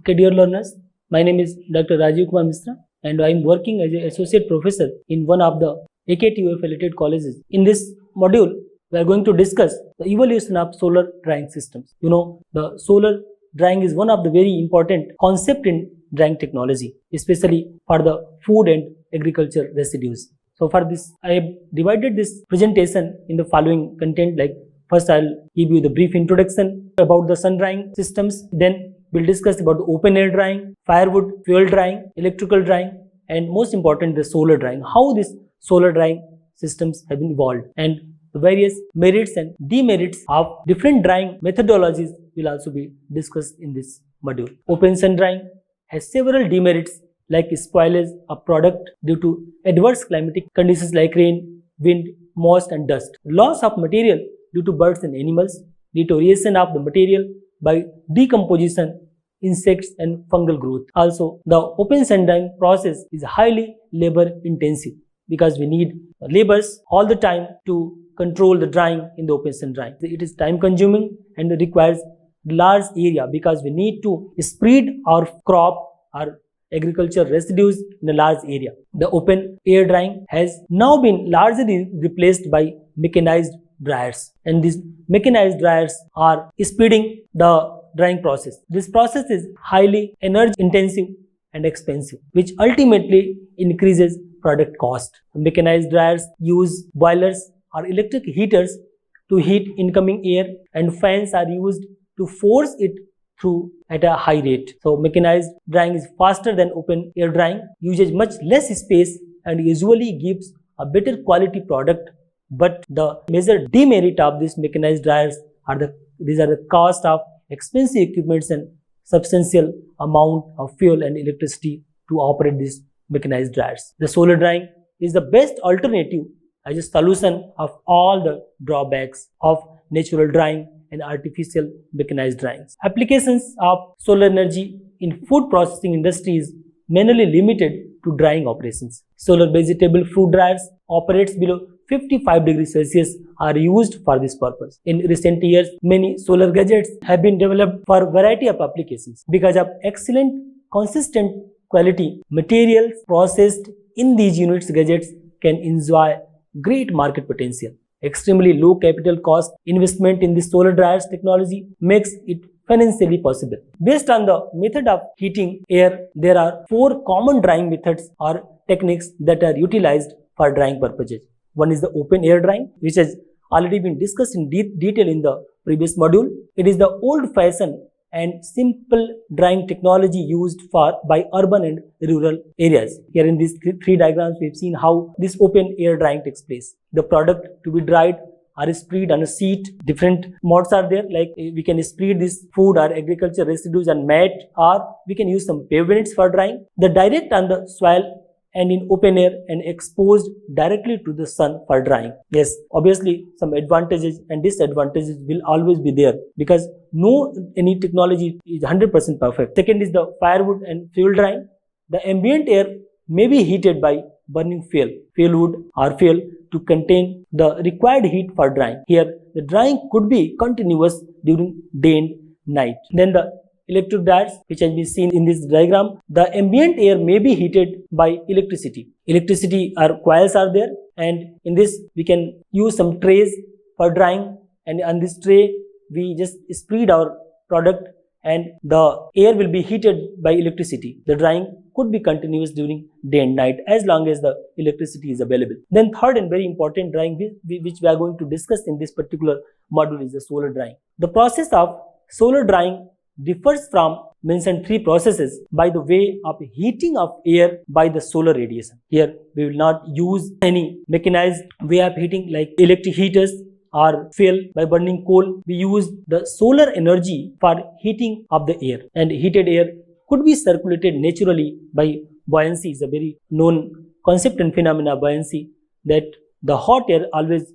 Okay, dear learners, my name is Dr. Rajiv Kumar Misra and I am working as an associate professor in one of the AKTU affiliated colleges. In this module, we are going to discuss the evolution of solar drying systems. You know, the solar drying is one of the very important concept in drying technology, especially for the food and agriculture residues. So for this, I have divided this presentation in the following content. Like first, I'll give you the brief introduction about the sun drying systems. Then we'll discuss about the open air drying, firewood, fuel drying, electrical drying, and most important, the solar drying. How these solar drying systems have been evolved, and the various merits and demerits of different drying methodologies will also be discussed in this module. Open sun drying has several demerits like spoilage of product due to adverse climatic conditions like rain, wind, moist and dust. Loss of material due to birds and animals, deterioration of the material by decomposition, insects and fungal growth. Also, the open sun drying process is highly labor intensive because we need laborers all the time to control the drying in the open sun drying. It is time consuming and requires large area because we need to spread our crop, our agriculture residues in a large area. The open air drying has now been largely replaced by mechanized dryers, and these mechanized dryers are speeding the drying process. This process is highly energy intensive and expensive, which ultimately increases product cost. Mechanized dryers use boilers or electric heaters to heat incoming air, and fans are used to force it through at a high rate. So mechanized drying is faster than open air drying, uses much less space and usually gives a better quality product. But the major demerit of these mechanized dryers are the cost of expensive equipments and substantial amount of fuel and electricity to operate these mechanized dryers. The solar drying is the best alternative as a solution of all the drawbacks of natural drying and artificial mechanized dryings. Applications of solar energy in food processing industry is mainly limited to drying operations. Solar vegetable fruit dryers operates below 55 degrees Celsius are used for this purpose. In recent years, many solar gadgets have been developed for a variety of applications. Because of excellent, consistent quality materials processed in these units, gadgets can enjoy great market potential. Extremely low capital cost investment in the solar dryers technology makes it financially possible. Based on the method of heating air, there are 4 common drying methods or techniques that are utilized for drying purposes. One is the open air drying, which has already been discussed in detail in the previous module. It is the old-fashioned and simple drying technology used by urban and rural areas. Here in these 3 diagrams, we have seen how this open air drying takes place. The product to be dried are spread on a sheet. Different modes are there, like we can spread this food or agriculture residues on mat, or we can use some pavements for drying. The direct on the soil and in open air and exposed directly to the sun for drying. Yes, obviously some advantages and disadvantages will always be there because any technology is 100% perfect. Second is the firewood and fuel drying. The ambient air may be heated by burning fuel wood or fuel to contain the required heat for drying. Here, the drying could be continuous during day and night. Then the electric dryers, which has been seen in this diagram, the ambient air may be heated by electricity. Electricity or coils are there, and in this we can use some trays for drying, and on this tray we just spread our product and the air will be heated by electricity. The drying could be continuous during day and night as long as the electricity is available. Then third and very important drying which we are going to discuss in this particular module is the solar drying. The process of solar drying differs from mentioned 3 processes by the way of heating of air by the solar radiation. Here we will not use any mechanized way of heating like electric heaters or fuel by burning coal. We use the solar energy for heating of the air, and heated air could be circulated naturally by buoyancy. Is a very known concept and phenomena, buoyancy, that the hot air always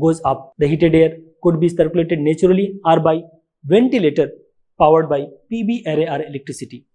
goes up. The heated air could be circulated naturally or by ventilator powered by PV array or electricity.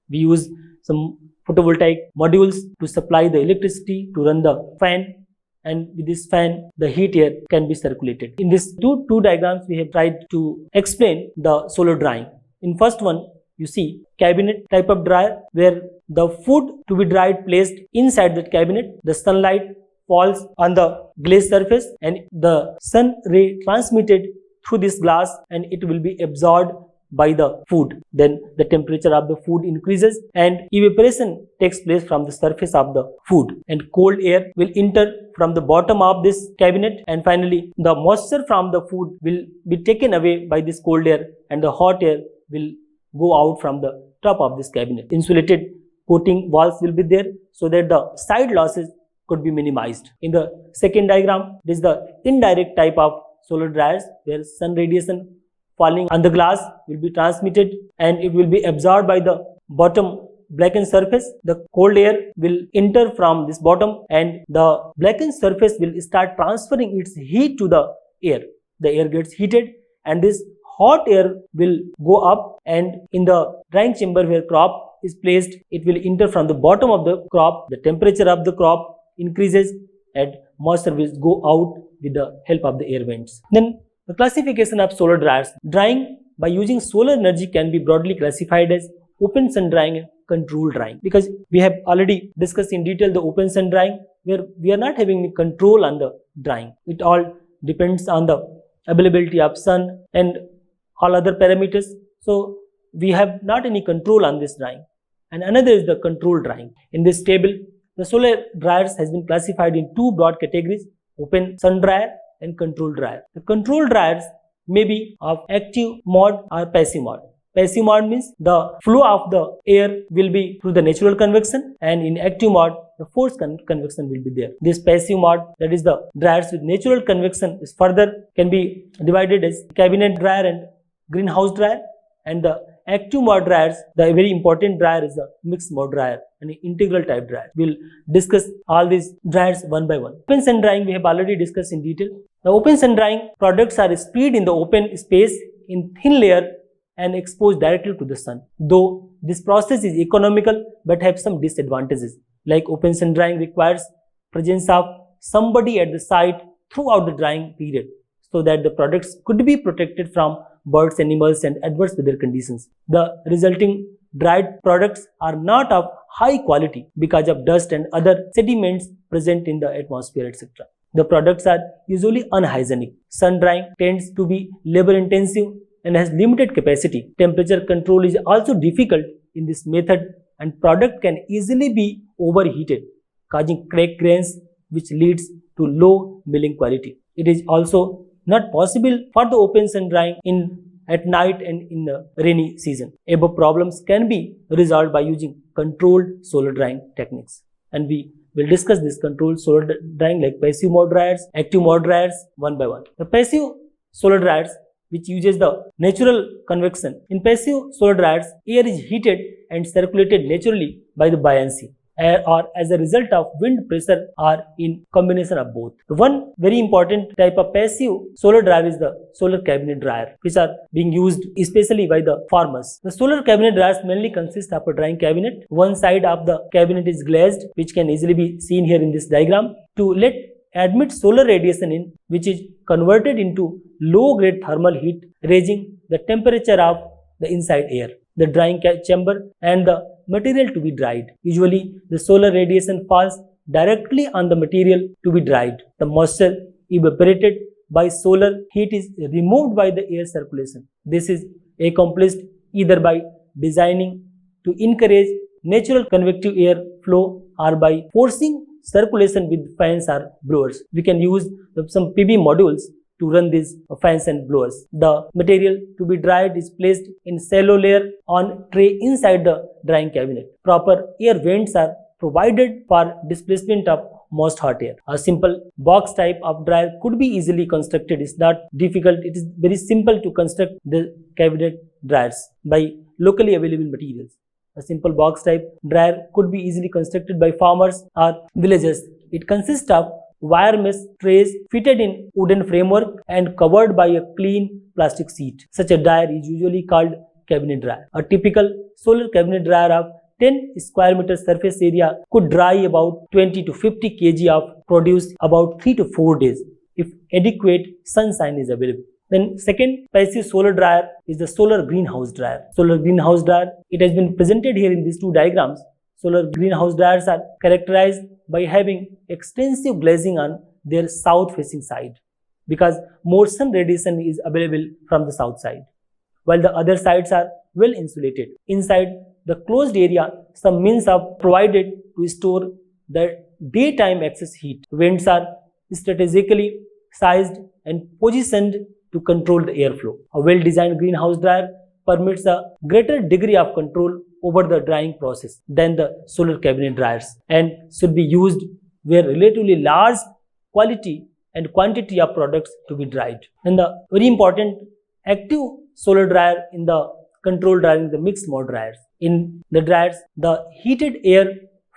We use some photovoltaic modules to supply the electricity to run the fan, and with this fan the heat air can be circulated. In these two diagrams we have tried to explain the solar drying. In first one, you see cabinet type of dryer where the food to be dried placed inside that cabinet. The sunlight falls on the glazed surface and the sun ray transmitted through this glass and it will be absorbed by the food. Then the temperature of the food increases and evaporation takes place from the surface of the food, and cold air will enter from the bottom of this cabinet, and finally the moisture from the food will be taken away by this cold air and the hot air will go out from the top of this cabinet. Insulated coating walls will be there so that the side losses could be minimized. In the second diagram, this is the indirect type of solar dryers where sun radiation falling on the glass will be transmitted and it will be absorbed by the bottom blackened surface. The cold air will enter from this bottom and the blackened surface will start transferring its heat to the air. The air gets heated and this hot air will go up, and in the drying chamber where crop is placed, it will enter from the bottom of the crop. The temperature of the crop increases and moisture will go out with the help of the air vents. Then the classification of solar dryers. Drying by using solar energy can be broadly classified as open sun drying and controlled drying, because we have already discussed in detail the open sun drying where we are not having any control on the drying. It all depends on the availability of sun and all other parameters. So we have not any control on this drying. And another is the controlled drying. In this table, the solar dryers has been classified in two broad categories: open sun dryer and controlled dryer. The controlled dryers may be of active mode or passive mode. Passive mode means the flow of the air will be through the natural convection, and in active mode the forced convection will be there. This passive mode, that is the dryers with natural convection, is further can be divided as cabinet dryer and greenhouse dryer, and the active mode dryers, the very important dryer is the mixed mode dryer and integral type dryer. We'll discuss all these dryers one by one. Open sun drying we have already discussed in detail. The open sun drying products are spread in the open space in thin layer and exposed directly to the sun. Though this process is economical but have some disadvantages, like open sun drying requires presence of somebody at the site throughout the drying period so that the products could be protected from birds, animals and adverse weather conditions. The resulting dried products are not of high quality because of dust and other sediments present in the atmosphere, etc. The products are usually unhygienic. Sun drying tends to be labor intensive and has limited capacity. Temperature control is also difficult in this method and product can easily be overheated, causing cracked grains which leads to low milling quality. It is also not possible for the open sun drying at night and in the rainy season. Above problems can be resolved by using controlled solar drying techniques, and we will discuss this controlled solar drying like passive mode dryers, active mode dryers one by one. The passive solar dryers, which uses the natural convection. In passive solar dryers, air is heated and circulated naturally by the buoyancy or as a result of wind pressure or in combination of both. One very important type of passive solar dryer is the solar cabinet dryer, which are being used especially by the farmers. The solar cabinet dryers mainly consist of a drying cabinet. One side of the cabinet is glazed, which can easily be seen here in this diagram, to let admit solar radiation in, which is converted into low grade thermal heat, raising the temperature of the inside air, the drying chamber and the material to be dried. Usually the solar radiation falls directly on the material to be dried. The moisture evaporated by solar heat is removed by the air circulation. This is accomplished either by designing to encourage natural convective air flow or by forcing circulation with fans or blowers. We can use some PV modules to run these fans and blowers. The material to be dried is placed in shallow layer on tray inside the drying cabinet. Proper air vents are provided for displacement of most hot air. A simple box type of dryer could be easily constructed. It's not difficult. It is very simple to construct the cabinet dryers by locally available materials. A simple box type dryer could be easily constructed by farmers or villagers. It consists of wire mesh trays fitted in wooden framework and covered by a clean plastic sheet. Such a dryer is usually called cabinet dryer. A typical solar cabinet dryer of 10 square meter surface area could dry about 20 to 50 kg of produce about 3 to 4 days if adequate sunshine is available. Then second passive solar dryer is the solar greenhouse dryer. Solar greenhouse dryer, it has been presented here in these two diagrams. Solar greenhouse dryers are characterized by having extensive glazing on their south facing side, because more sun radiation is available from the south side, while the other sides are well insulated. Inside the closed area, some means are provided to store the daytime excess heat. Vents are strategically sized and positioned to control the airflow. A well-designed greenhouse dryer permits a greater degree of control over the drying process than the solar cabinet dryers, and should be used where relatively large quality and quantity of products to be dried. And the very important active solar dryer in the control dryer is the mixed mode dryers. In the dryers, the heated air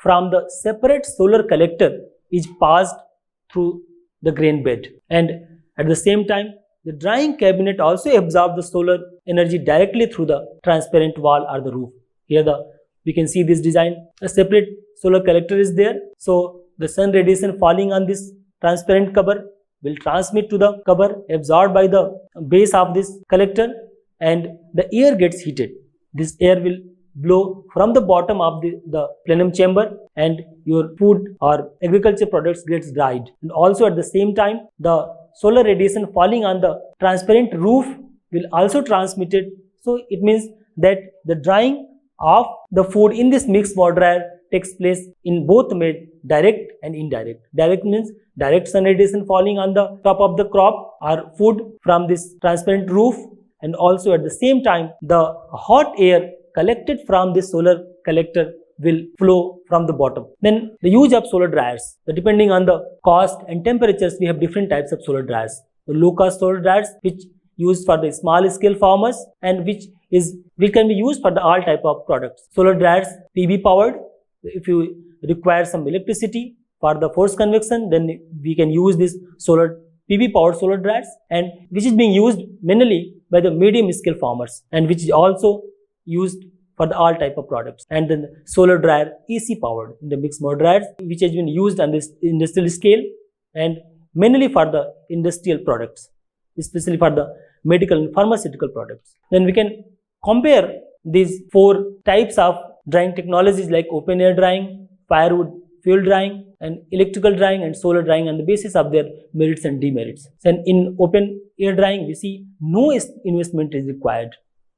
from the separate solar collector is passed through the grain bed, and at the same time the drying cabinet also absorbs the solar energy directly through the transparent wall or the roof. Here we can see this design. A separate solar collector is there, so the sun radiation falling on this transparent cover will transmit to the cover, absorbed by the base of this collector, and the air gets heated. This air will blow from the bottom of the plenum chamber, and your food or agriculture products gets dried. And also at the same time, the solar radiation falling on the transparent roof will also transmit it. So it means that the drying of the food in this mixed mode dryer takes place in both mode, direct and indirect. Direct means direct sun radiation falling on the top of the crop or food from this transparent roof, and also at the same time the hot air collected from this solar collector will flow from the bottom. Then the use of solar dryers. Depending on the cost and temperatures, we have different types of solar dryers. The low cost solar dryers, which used for the small scale farmers and which can be used for the all type of products. Solar dryers PV powered. If you require some electricity for the forced convection, then we can use this solar PV powered solar dryers, and which is being used mainly by the medium scale farmers, and which is also used for the all type of products. And then solar dryer AC powered in the mixed mode dryers, which has been used on this industrial scale and mainly for the industrial products, especially for the medical and pharmaceutical products. Then we can compare these four types of drying technologies like open air drying, firewood fuel drying, and electrical drying and solar drying on the basis of their merits and demerits. Then in open air drying, we see no investment is required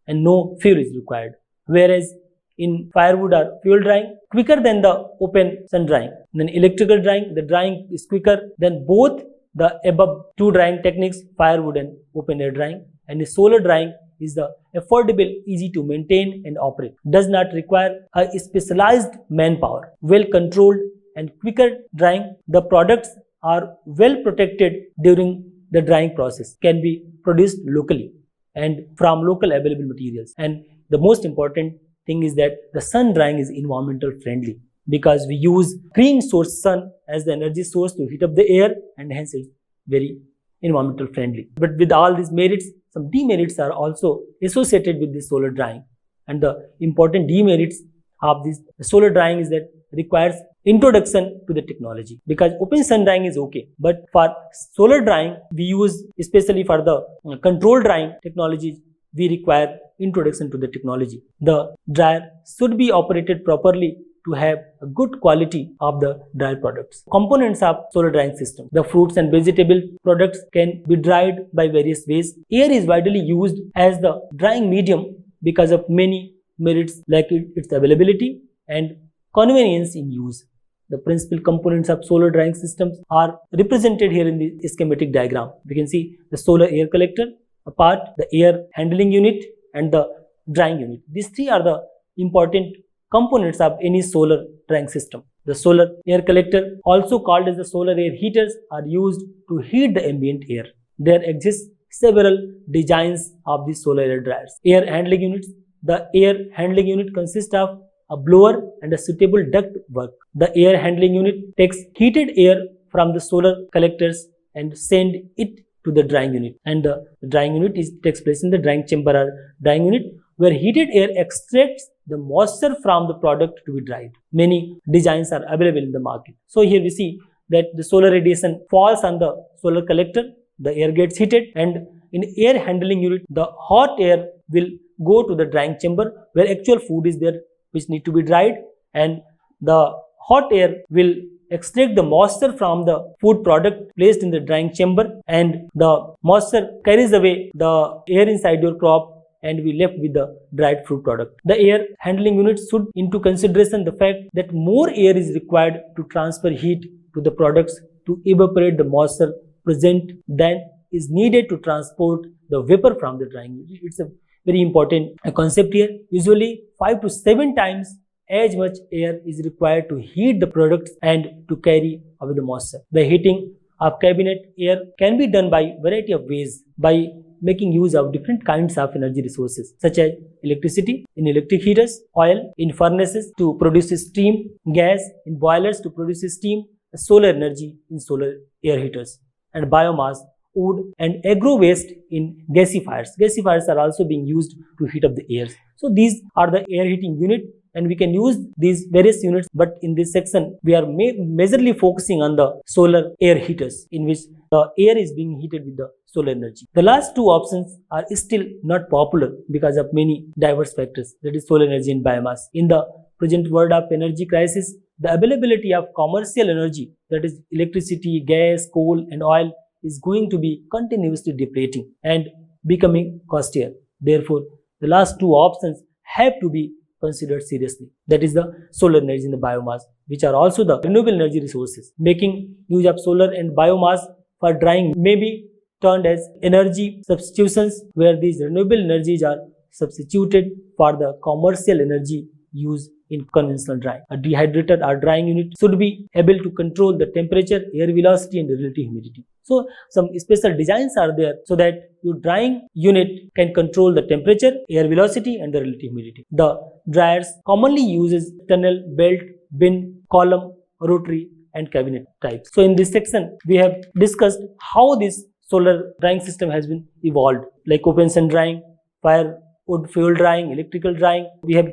and no fuel is required, whereas in firewood or fuel drying, quicker than the open sun drying. Then electrical drying, the drying is quicker than both the above two drying techniques, firewood and open air drying. And the solar drying is the affordable, easy to maintain and operate, does not require a specialized manpower, well controlled and quicker drying. The products are well protected during the drying process, can be produced locally and from local available materials. And the most important thing is that the sun drying is environmental friendly, because we use green source sun as the energy source to heat up the air, and hence it's very environmental friendly. But with all these merits, some demerits are also associated with this solar drying. And the important demerits of this solar drying is that requires introduction to the technology, because open sun drying is okay, but for solar drying we use, especially for the control drying technology, we require introduction to the technology. The dryer should be operated properly to have a good quality of the dry products. Components of solar drying system. The fruits and vegetable products can be dried by various ways. Air is widely used as the drying medium because of many merits like its availability and convenience in use. The principal components of solar drying systems are represented here in the schematic diagram. We can see the solar air collector, a part, the air handling unit, and the drying unit. These three are the important components of any solar drying system. The solar air collector, also called as the solar air heaters, are used to heat the ambient air. There exist several designs of the solar air dryers. Air handling units. The air handling unit consists of a blower and a suitable duct work. The air handling unit takes heated air from the solar collectors and send it to the drying unit. And the drying unit takes place in the drying chamber or drying unit, where heated air extracts the moisture from the product to be dried. Many designs are available in the market. So here we see that the solar radiation falls on the solar collector, the air gets heated, and in air handling unit, the hot air will go to the drying chamber where actual food is there which need to be dried, and the hot air will extract the moisture from the food product placed in the drying chamber, and the moisture carries away the air inside your crop, and we left with the dried fruit product. The air handling unit should into consideration the fact that more air is required to transfer heat to the products to evaporate the moisture present than is needed to transport the vapor from the drying unit. It's a very important concept here. Usually 5 to 7 times as much air is required to heat the products and to carry away the moisture. The heating of cabinet air can be done by variety of ways, by making use of different kinds of energy resources such as electricity in electric heaters, oil in furnaces to produce steam, gas in boilers to produce steam, solar energy in solar air heaters, and biomass, wood and agro waste in gasifiers. Gasifiers are also being used to heat up the air. So these are the air heating unit, and we can use these various units, but in this section we are majorly focusing on the solar air heaters, in which the air is being heated with the solar energy. The last two options are still not popular because of many diverse factors, that is solar energy and biomass. In the present world of energy crisis, the availability of commercial energy, that is electricity, gas, coal and oil, is going to be continuously depleting and becoming costlier. Therefore, the last two options have to be considered seriously, that is the solar energy and the biomass, which are also the renewable energy resources. Making use of solar and biomass for drying may be termed as energy substitutions, where these renewable energies are substituted for the commercial energy used in conventional drying. A dehydrator or drying unit should be able to control the temperature, air velocity and relative humidity. So some special designs are there so that your drying unit can control the temperature, air velocity and the relative humidity. The dryers commonly uses tunnel, belt, bin, column, rotary and cabinet types. So in this section we have discussed how this solar drying system has been evolved, like open sun drying, firewood fuel drying, electrical drying. We have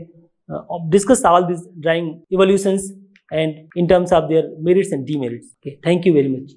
discussed all these drying evolutions and in terms of their merits and demerits. Okay, thank you very much.